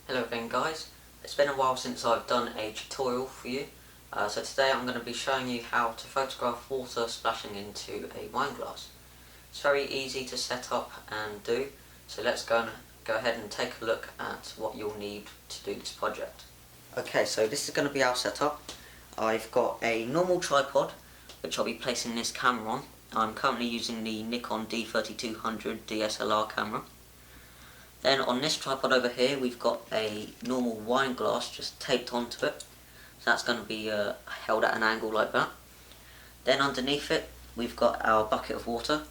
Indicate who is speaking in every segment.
Speaker 1: Hello again guys, it's been a while since I've done a tutorial for you, so today I'm going to be showing you how to photograph water splashing into a wine glass. It's very easy to set up and do, so let's go ahead and take a look at what you'll need to do this project. Okay, so this is going to be our setup. I've got a normal tripod which I'll be placing this camera on. I'm currently using the Nikon D3200 DSLR camera. Then on this tripod over here we've got a normal wine glass just taped onto it, so that's going to be held at an angle like that. Then underneath it we've got our bucket of water.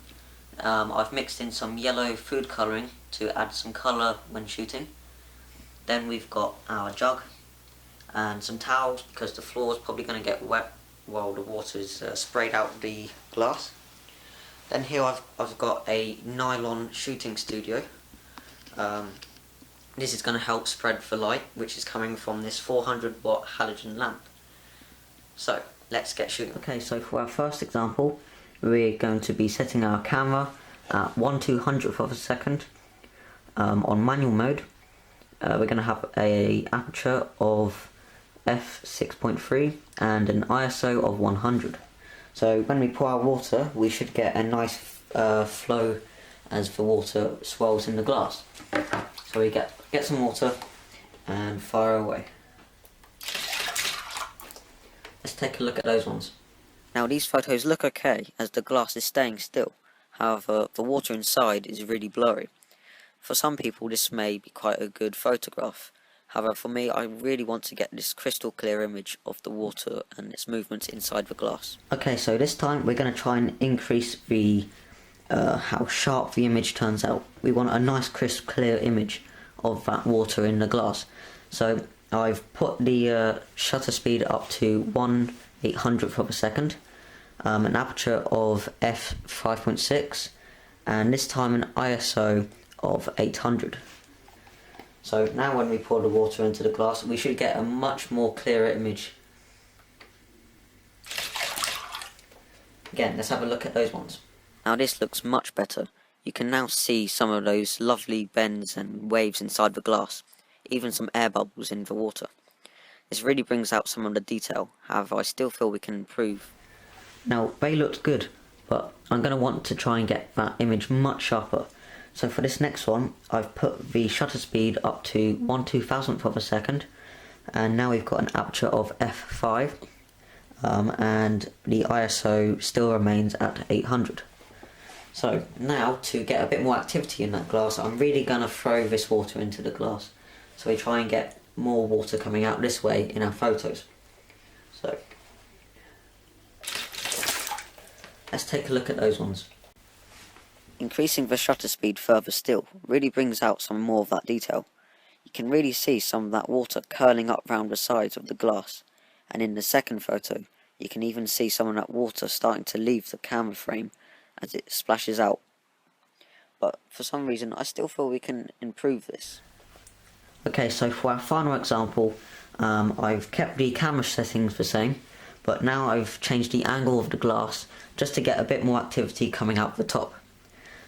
Speaker 1: I've mixed in some yellow food colouring to add some colour when shooting. Then we've got our jug and some towels because the floor is probably going to get wet while the water is sprayed out the glass. Then here I've got a nylon shooting studio. This is going to help spread the light which is coming from this 400 watt halogen lamp. So let's get shooting. Okay, so for our first example we're going to be setting our camera at 1/200th of a second on manual mode. We're going to have a aperture of f6.3 and an ISO of 100. So when we pour our water we should get a nice flow as the water swirls in the glass. So we get some water and fire away. Let's take a look at those ones. Now these photos look okay as the glass is staying still, however the water inside is really blurry. For some people this may be quite a good photograph, however for me I really want to get this crystal clear image of the water and its movements inside the glass. Okay, so this time we're going to try and increase the how sharp the image turns out. We want a nice crisp clear image of that water in the glass. So I've put the shutter speed up to 1/800th of a second, an aperture of f5.6 and this time an ISO of 800. So now when we pour the water into the glass we should get a much more clearer image. Again, let's have a look at those ones. Now this looks much better. You can now see some of those lovely bends and waves inside the glass, even some air bubbles in the water. This really brings out some of the detail, however I still feel we can improve. Now they looked good, but I'm going to want to try and get that image much sharper. So for this next one I've put the shutter speed up to 1/2000th of a second, and now we've got an aperture of f5 and the ISO still remains at 800. So now to get a bit more activity in that glass I'm really going to throw this water into the glass, so we try and get more water coming out this way in our photos. So let's take a look at those ones. Increasing the shutter speed further still really brings out some more of that detail. You can really see some of that water curling up round the sides of the glass, and in the second photo you can even see some of that water starting to leave the camera frame as it splashes out. But for some reason I still feel we can improve this. Okay, so for our final example I've kept the camera settings the same, but now I've changed the angle of the glass just to get a bit more activity coming out the top.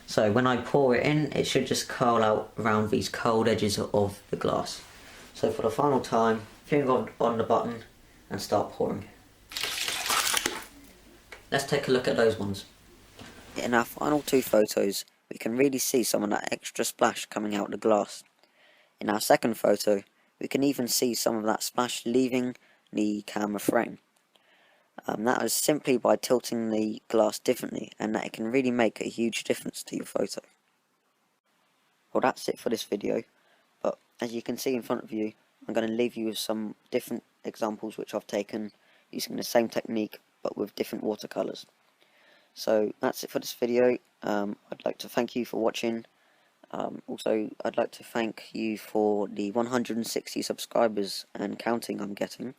Speaker 1: So when I pour it in it should just curl out around these curled edges of the glass. So for the final time, finger on the button and start pouring. Let's take a look at those ones. In our final two photos we can really see some of that extra splash coming out the glass. In our second photo we can even see some of that splash leaving the camera frame. That is simply by tilting the glass differently, and that it can really make a huge difference to your photo. Well, that's it for this video, but as you can see in front of you I'm going to leave you with some different examples which I've taken using the same technique but with different watercolours. So that's it for this video. I'd like to thank you for watching. Also I'd like to thank you for the 160 subscribers and counting I'm getting.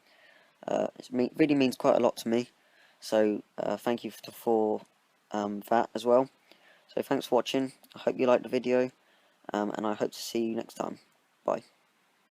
Speaker 1: It really means quite a lot to me, so thank you for that as well. So thanks for watching. I hope you liked the video, and I hope to see you next time. Bye.